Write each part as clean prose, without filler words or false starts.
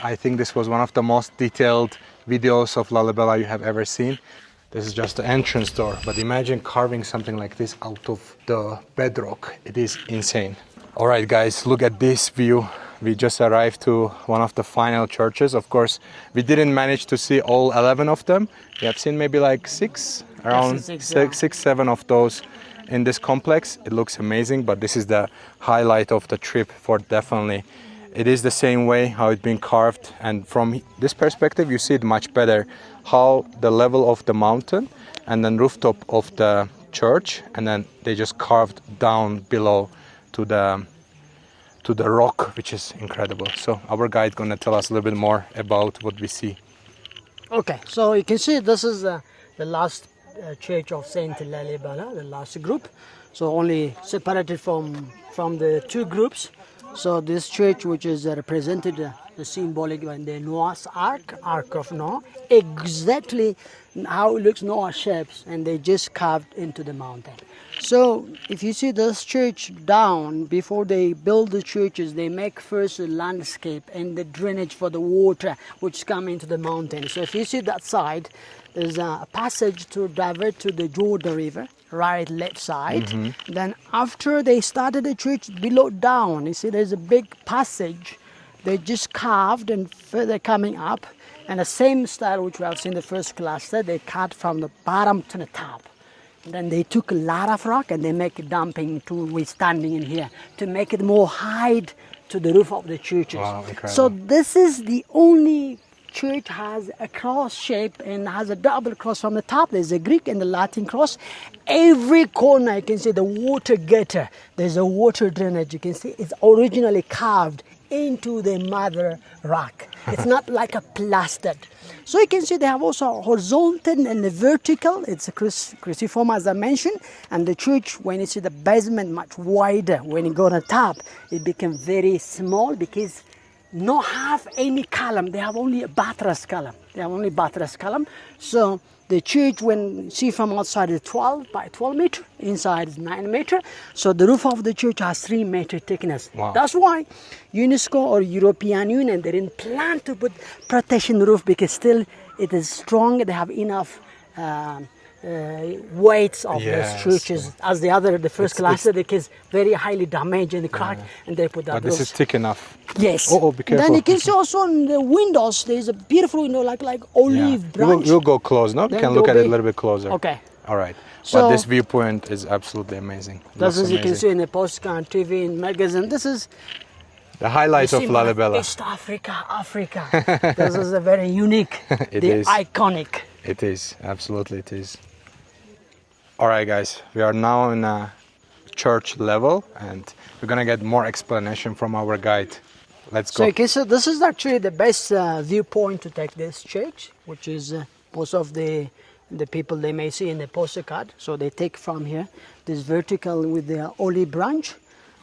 I think this was one of the most detailed videos of Lalibela you have ever seen. This is just the entrance door, but imagine carving something like this out of the bedrock. It is insane. All right, guys, look at this view. We just arrived to one of the final churches. Of course, we didn't manage to see all 11 of them. We have seen maybe like around six, seven of those in this complex. It looks amazing, but this is the highlight of the trip for definitely. It is the same way how it's been carved, and from this perspective you see it much better how the level of the mountain and then rooftop of the church, and then they just carved down below to the rock, which is incredible. So our guide gonna tell us a little bit more about what we see. Okay, so you can see this is the last church of Saint Lalibela, the last group. So only separated from the two groups. So this church, which is represented the symbolic in the Noah's Ark of Noah, exactly how it looks, Noah shapes, and they just carved into the mountain. So if you see this church down, before they build the churches, they make first the landscape and the drainage for the water which come into the mountain. So if you see that side, there's a passage to divert to the Jordan River, right, left side. Mm-hmm. Then after they started the church below down, you see there's a big passage. They just carved and further coming up. And the same style which we have seen the first cluster, they cut from the bottom to the top. And then they took a lot of rock and they make a dumping to we're standing in here to make it more height to the roof of the churches. Wow, incredible. So this is the only church has a cross shape and has a double cross from the top. There's a Greek and the Latin cross. Every corner you can see the water gutter. There's a water drainage. You can see it's originally carved into the mother rock. It's not like a plastered. So you can see they have also horizontal and the vertical. It's a cruciform as I mentioned. And the church, when you see the basement much wider, when you go to the top, it became very small because not have any column. They have only a buttress column. So the church, when you see from outside, is 12 by 12 meter. Inside is 9 meter. So the roof of the church has 3 meter thickness. Wow. That's why UNESCO or European Union, they didn't plan to put protection roof because still it is strong. They have enough weights of those churches as the first cluster, they is very highly damaged and cracked, and they put that. But this is thick enough. Yes. Oh, be careful. Then you can see also in the windows, there's a beautiful window like olive branch. We'll go close, no? We can look at it a little bit closer. Okay. All right. So, but this viewpoint is absolutely amazing. This is, you can see in the postcard, TV, and magazine. This is the highlight of Lalibela. East Africa. This is a very unique, iconic. It is, absolutely it is. All right, guys, we are now in a church level, and we're gonna get more explanation from our guide. Let's go. So this is actually the best viewpoint to take this church, which is most of the people they may see in the postcard. So they take from here this vertical with the olive branch.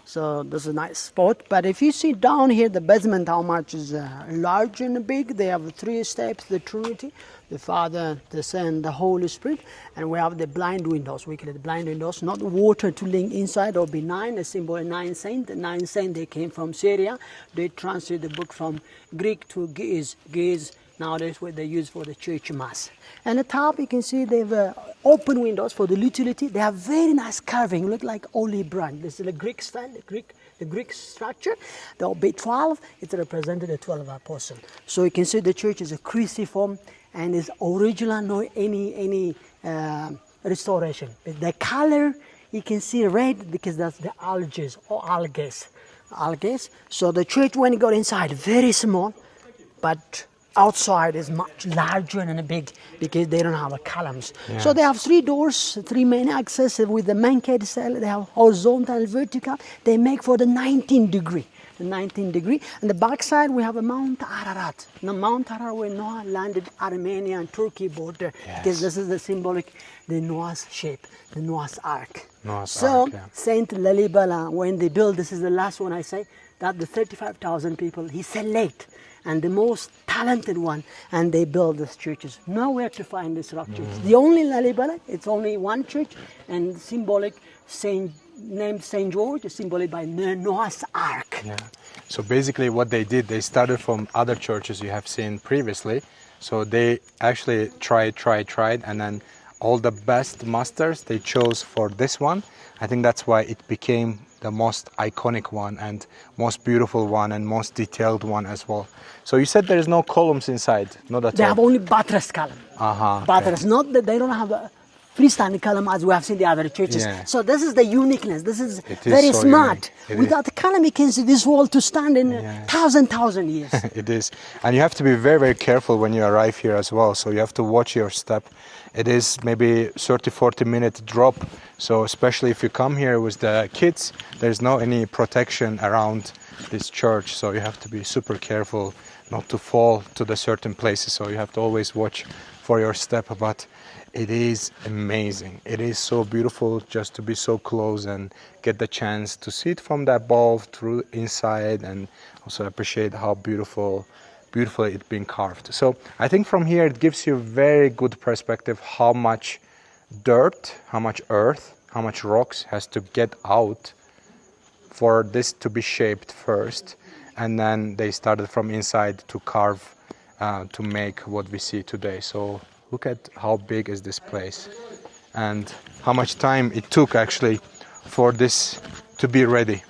So this is a nice spot. But if you see down here, the basement, how much is large and big. They have 3 steps, the Trinity, the Father, the Son, the Holy Spirit. And we have the blind windows. We call it the blind windows, not water to link inside or benign, a symbol of 9 saints. The 9 saints, they came from Syria. They translated the book from Greek to Ge'ez. Ge'ez, nowadays what they use for the church mass. And at the top you can see they have open windows for the utility. They have very nice carving, look like olive branch. This is the Greek style, the Greek structure. The B12, it's represented the 12 apostles. So you can see the church is a cruciform and is original, no any restoration. The color you can see red because that's the algaes or algaes. So the church, when you go inside, very small, but outside is much larger and big because they don't have columns. Yeah. So they have 3 doors, 3 main access with the main gate cell. They have horizontal and vertical. They make for the 19 degree. And the back side we have a Mount Ararat. Now Mount Ararat where Noah landed Armenia and Turkey border. Yes. Because this is the symbolic, the Noah's shape, the Noah's Ark. Saint Lalibela, when they built, this is the last one I say, that the 35,000 people he select and the most talented one, and they build these churches. Nowhere to find this rock church. The only Lalibela, it's only one church, and symbolic Saint named St. George, symbolized by Noah's Ark. Yeah. So basically what they did, they started from other churches you have seen previously. So they actually tried, and then all the best masters they chose for this one. I think that's why it became the most iconic one and most beautiful one and most detailed one as well. So you said there's no columns inside, not at all? They have only buttress column. Buttress, not that they don't have a freestanding column as we have seen the other churches. Yeah. So this is the uniqueness. This is very so smart. unique. Without the column, you can see this wall to stand in thousand years. It is. And you have to be very, very careful when you arrive here as well. So you have to watch your step. It is maybe 30-40 minute drop. So especially if you come here with the kids, there's no any protection around this church. So you have to be super careful not to fall to the certain places. So you have to always watch for your step. But it is amazing. It is so beautiful just to be so close and get the chance to see it from the above through inside, and also appreciate how beautifully it's been carved. So I think from here it gives you very good perspective how much dirt, how much earth, how much rocks has to get out for this to be shaped first, and then they started from inside to carve to make what we see today. So look at how big is this place and how much time it took actually for this to be ready,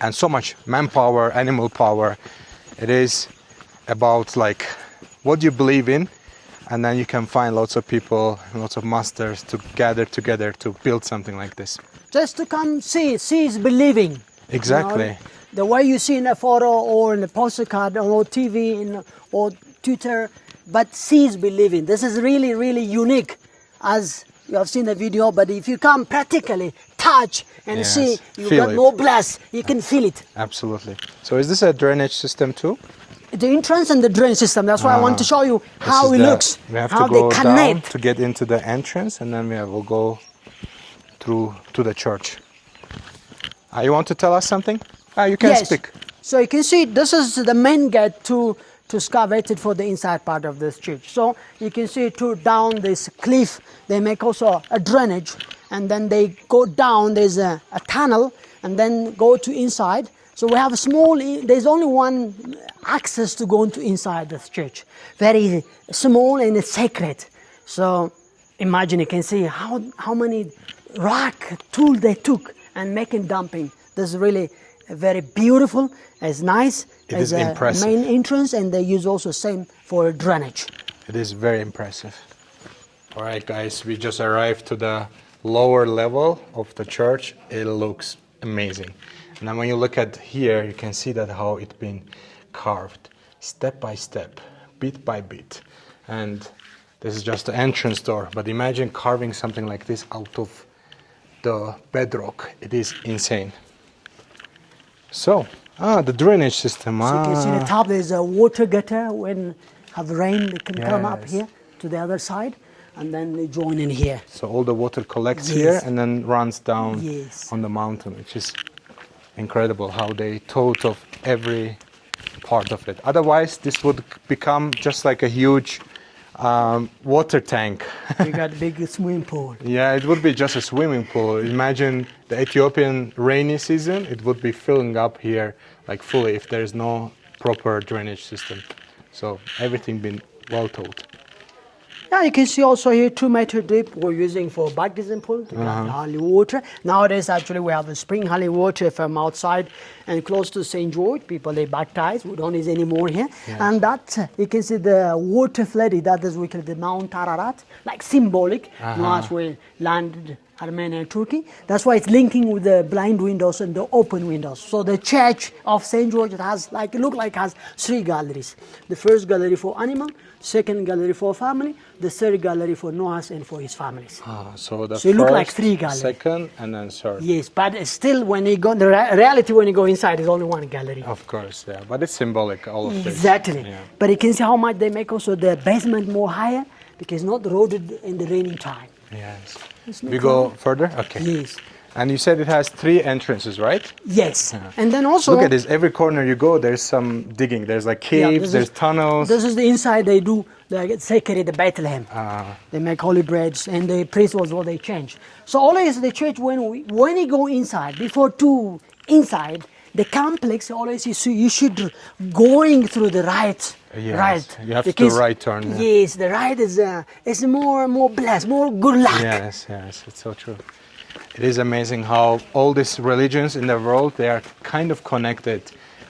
and so much manpower, animal power. It is about like what you believe in, and then you can find lots of people, lots of masters to gather together to build something like this. Just to come see is believing. Exactly. You know, the way you see in a photo or in a postcard or TV or Twitter, but see is believing. This is really, really unique, as you have seen the video. But if you come practically, touch and see, you feel got it. no blast, you can feel it. Absolutely. So is this a drainage system too? The entrance and the drain system. That's why I want to show you how it looks, We have how to go they down connect. to get into the entrance, and then we'll go through to the church. You want to tell us something? You can Yes. speak. So you can see this is the main gate to excavated for the inside part of this church. So you can see down this cliff, they make also a drainage, and then they go down, there's a tunnel, and then go to inside. So we have a small, there's only one access to go into inside this church. Very small and it's sacred. So imagine, you can see how many rock tools they took and making dumping. This is really very beautiful. It's nice. It is impressive. Main entrance, and they use also same for drainage. It is very impressive. All right, guys, we just arrived to the lower level of the church. It looks amazing. And then when you look at here, you can see that how it's been carved step by step, bit by bit. And this is just the entrance door. But imagine carving something like this out of the bedrock. It is insane. So, the drainage system. So you can see the top, there's a water gutter. When have rain, they can come up Yes. here to the other side, and then they join in here. So all the water collects Yes. here and then runs down Yes. on the mountain, which is incredible how they thought of every part of it. Otherwise, this would become just like a huge water tank. We got a big swimming pool. Yeah, it would be just a swimming pool. Imagine the Ethiopian rainy season, it would be filling up here like fully if there's no proper drainage system. So everything been well thought. Yeah, you can see also here 2 meter deep we're using for baptism pool to get holy water. Nowadays, actually, we have a spring holy water from outside and close to St. George. People, they baptize. We don't use any more here. Yeah. And that, you can see the water flooded. That is, we call the Mount Ararat, like symbolic. As we landed Armenia and Turkey. That's why it's linking with the blind windows and the open windows. So the church of St. George, it has has 3 galleries. The first gallery for animal, second gallery for family, the third gallery for Noah's and for his families. So the So it look like first, 3 galleries. second, and then third. Yes, but still, when you go, the reality when you go inside is only 1 gallery. Of course, yeah. But it's symbolic, all of this. Exactly. Yeah. But you can see how much they make also the basement more higher because not eroded in the raining time. Yes. It's no We go further? Okay. Yes. And you said it has 3 entrances, right? Yes. And then also... Look at this. Every corner you go, there's some digging. There's like caves, there's tunnels. This is the inside they do, like sacred Bethlehem. They make holy breads, and the priest was what they change. So always the church, when you go inside, before to inside, the complex, always you should going through the right. Yes, right. You have to right turn. Yeah. Yes, the right is more blessed, more good luck. Yes, it's so true. It is amazing how all these religions in the world, they are kind of connected.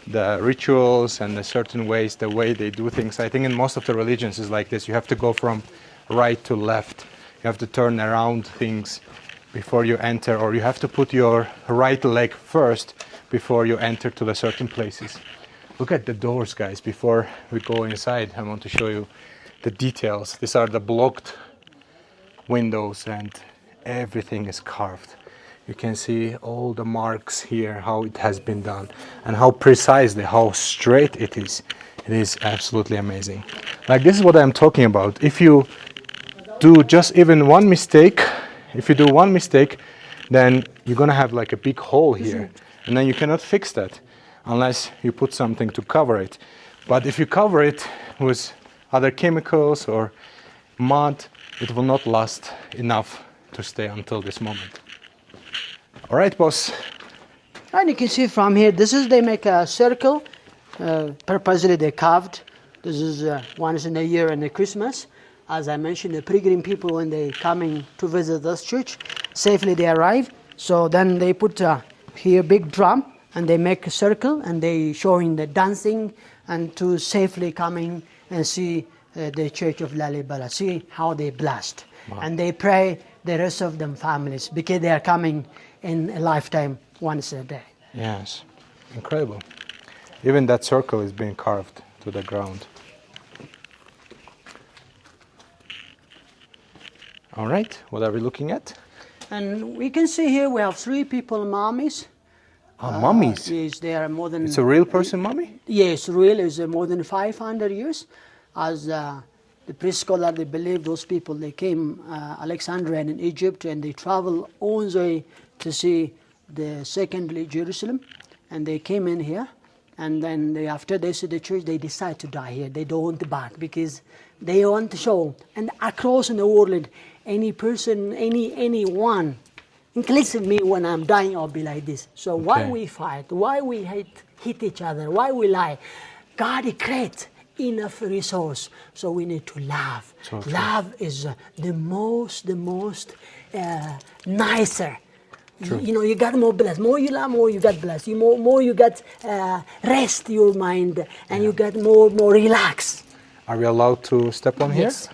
The rituals and the certain ways, the way they do things. I think in most of the religions is like this. You have to go from right to left. You have to turn around things before you enter, or you have to put your right leg first before you enter to the certain places. Look at the doors, guys. Before we go inside, I want to show you the details. These are the blocked windows, and everything is carved. You can see all the marks here, how it has been done, and how precisely, how straight it is. It is absolutely amazing. Like, this is what I'm talking about. If you do just even one mistake, then you're gonna have like a big hole here, and then you cannot fix that unless you put something to cover it. But if you cover it with other chemicals or mud, it will not last enough to stay until this moment. All right, boss. And you can see from here, they make a circle, purposely they carved. This is once in a year in the Christmas. As I mentioned, the pilgrim people, when they coming to visit this church, safely they arrive. So then they put here big drum, and they make a circle, and they showing the dancing, and to safely coming and see the church of Lalibela, see how they blessed. Wow. And they pray the rest of them families, because they are coming in a lifetime once a day. Yes, incredible. Even that circle is being carved to the ground. All right, what are we looking at? And we can see here we have 3 people, mummies. Mummies? Yes, they are more than... It's a real person mummy? Yes, real is more than 500 years. As the priest scholar, they believe those people, they came Alexandria and in Egypt, and they traveled all the way to see the secondly Jerusalem, and they came in here, and then after they see the church, they decide to die here. They don't want to back, because they want to show, and across in the world, any person, anyone, including me, when I'm dying, I'll be like this. So why we fight? Why we hate each other? Why we lie? God created enough resource, so we need to love. So love is the most nicer. True. You know, you got more blessed. More you love, more you got blessed. More you got rest your mind, and you got more relaxed. Are we allowed to step on here? Yes.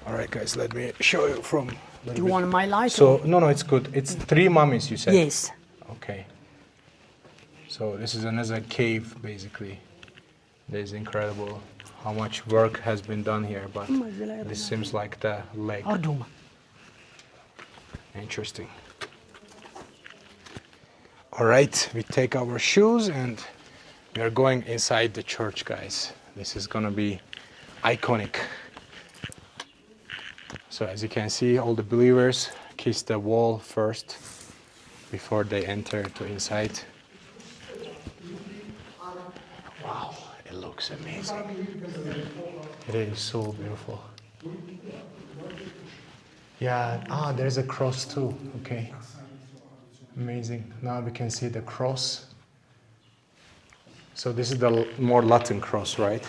All right, guys, let me show you from... Do you want my light? So, no, it's good. It's 3 mummies, you said? Yes. Okay. So this is another cave, basically. This is incredible how much work has been done here, but this seems like the lake. Interesting. All right, we take our shoes and we are going inside the church, guys. This is gonna be iconic. So as you can see, all the believers kiss the wall first before they enter to inside. Wow, it looks amazing. It is so beautiful. Yeah, there's a cross too. Okay. Amazing. Now we can see the cross. So this is the more Latin cross, right?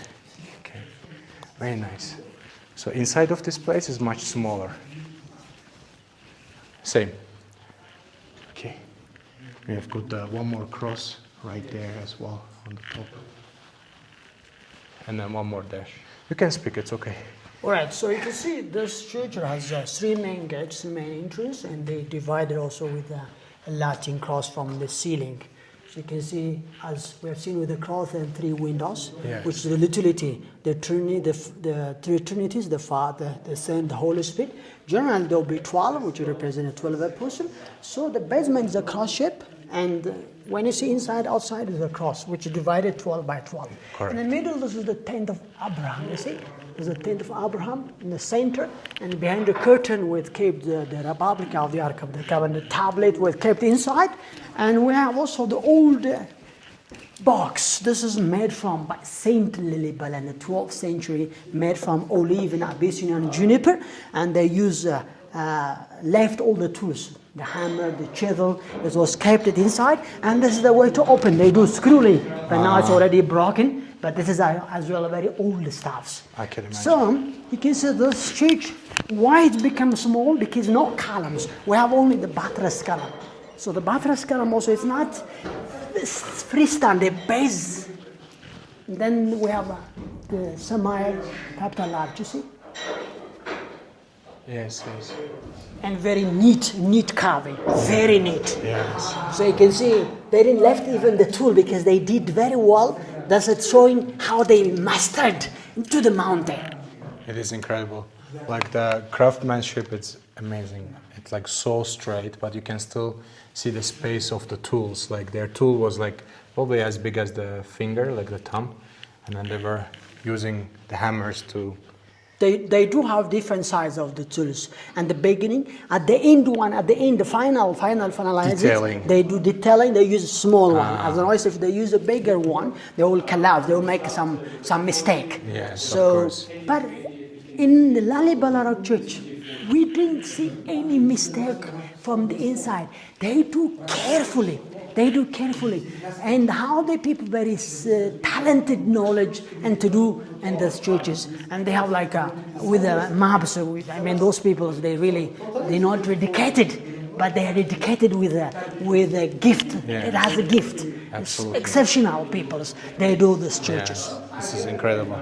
Okay. Very nice. So inside of this place is much smaller. Same. Okay. We have got one more cross right there as well on the top. And then one more dash. You can speak, it's okay. All right, so you can see this church has 3 main gates, 3 main entrances, and they divided also with a Latin cross from the ceiling. So you can see, as we have seen with the cross, and 3 windows, which is the utility, the Trinity, the 3 Trinities, the Father, the Son, the Holy Spirit. Generally, there will be 12, which represent 12 apostles. So the basement is a cross shape, and when you see inside, outside is a cross, which is divided 12 by 12. Correct. In the middle, this is the tent of Abraham, you see? There's a tent of Abraham in the center, and behind the curtain was kept the Republic of the Ark of the Covenant. The tablet was kept inside, and we have also the old box. This is made from by Saint Lalibela in the 12th century, made from olive and Abyssinian juniper, and they use left all the tools, the hammer, the chisel. It was kept it inside, and this is the way to open. They do screwing, but now it's already broken. But this is as well very old stuffs. I can imagine. So you can see this church, why it becomes small, because no columns. We have only the buttress column. So the buttress column also is not freestanding base. And then we have the semi-capital arch, you see? Yes, yes. And very neat carving, very neat. Yes. So you can see they didn't left even the tool because they did very well. That's it showing how they mastered into the mountain. It is incredible. Like the craftsmanship, it's amazing. It's like so straight, but you can still see the space of the tools. Like their tool was like probably as big as the finger, like the thumb, and then they were using the hammers to. They do have different size of the tools. And the beginning, at the end, the finalizing, detailing. They do detailing. They use a small one. Otherwise, if they use a bigger one, they will collapse. They will make some mistake. Yes, so, of course. But in the Lalibela Church, we didn't see any mistake from the inside. They do carefully. And how the people very talented knowledge and to do in these churches. And they have like with maps. Those people they're not dedicated, but they are dedicated with a gift. Yeah. It has a gift. Absolutely. It's exceptional people. They do these churches. Yeah, this is incredible.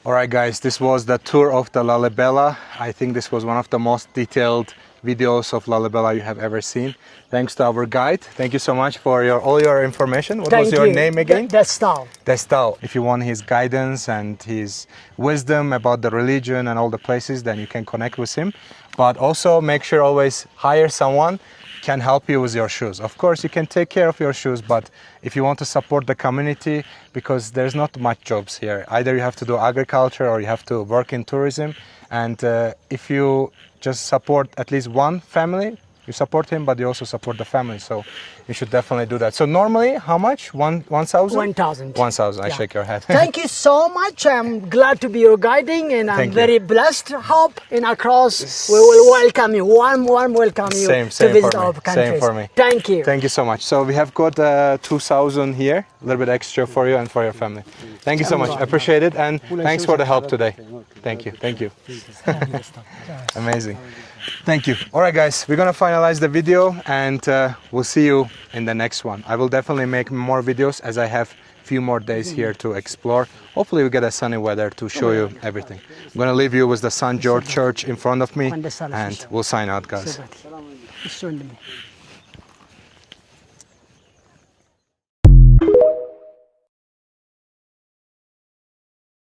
All right, guys, this was the tour of the Lalibela. I think this was one of the most detailed videos of Lalibela you have ever seen. Thanks to our guide. Thank you so much for all your information. What was your name again? Destal. Destal. If you want his guidance and his wisdom about the religion and all the places, then you can connect with him. But also make sure always hire someone can help you with your shoes. Of course, you can take care of your shoes, but if you want to support the community, because there's not much jobs here. Either you have to do agriculture or you have to work in tourism. And if you just support at least one family, you support him, but you also support the family. So you should definitely do that. So normally, how much? 1,000? 1,000. 1,000. I shake your head. Thank you so much. I'm glad to be your guiding, and I'm very blessed. Hope in across we will welcome you. Warm welcome you Same to visit for me. our countries. Same for me. Thank you. Thank you so much. So we have got 2,000 here, a little bit extra for you and for your family. Thank you so much. I appreciate it, and thanks for the help today. Thank you. Thank you. Amazing. Thank you. All right, guys, we're gonna finalize the video, and we'll see you in the next one. I will definitely make more videos as I have few more days here to explore. Hopefully we get a sunny weather to show you everything. I'm gonna leave you with the St. George Church in front of me, and we'll sign out, guys.